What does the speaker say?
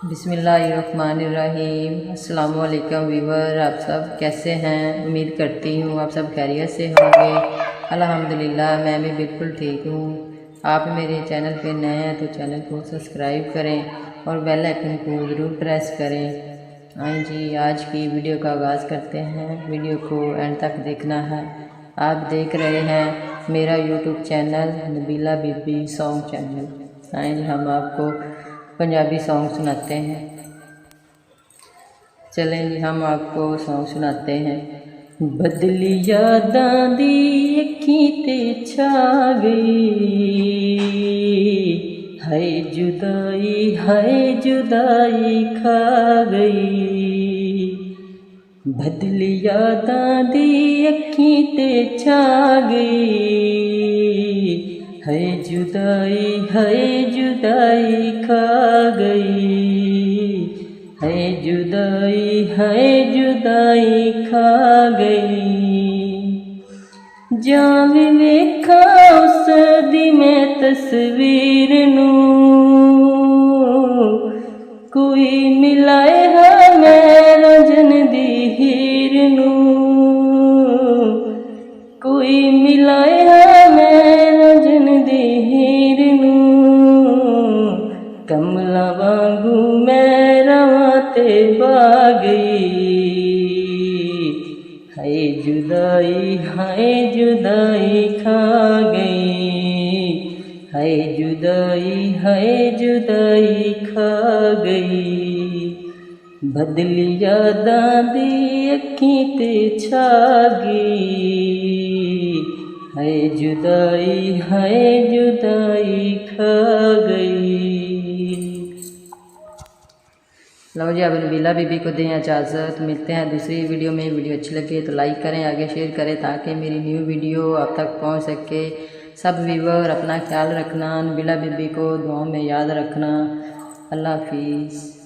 बिस्मिल्लाहिर्रहमानिर्रहीम। अस्सलाम वालेकुम व्यूवर, आप सब कैसे हैं? उम्मीद करती हूँ आप सब खैरियत से होंगे। अल्हम्दुलिल्लाह मैं भी बिल्कुल ठीक हूँ। आप मेरे चैनल पे नए हैं तो चैनल को सब्सक्राइब करें और बेल आइकन को ज़रूर प्रेस करें। हाँ जी, आज की वीडियो का आगाज़ करते हैं। वीडियो को एंड तक देखना है। आप देख रहे हैं मेरा यूट्यूब चैनल नबीला बीबी सॉन्ग चैनल। हाँ जी, हम आपको पंजाबी सॉन्ग सुनाते हैं। चलें जी, हम आपको सॉन्ग सुनाते हैं। बदली यादां दी अखीं ते छा गई, हाय जुदाई खा गई। बदली यादां दी अखीं ते छा गई, हाय जुदाई खा गई। हाय जुदाई खा गई। जावे वेखा उस दी मैं तस्वीर नूं, कोई मिलाए है मैं रंजन दी हीर नूं, कोई मिलाए है मैं रंजन दी हीर नूं। कमला वांगू मैं रवां ते पा गई, हाय जुदाई खा गई। हाय जुदाई खा गई। बदली यादां दी अखीं ते छा गई, हाय जुदाई खा गई। लो जी, अब नबीला बीबी को दें इजाज़त। मिलते हैं दूसरी वीडियो में। वीडियो अच्छी लगे तो लाइक करें, आगे शेयर करें ताकि मेरी न्यू वीडियो आप तक पहुंच सके। सब व्यूवर अपना ख्याल रखना, नबीला बीबी को दुआओं में याद रखना। अल्लाह हाफिज़।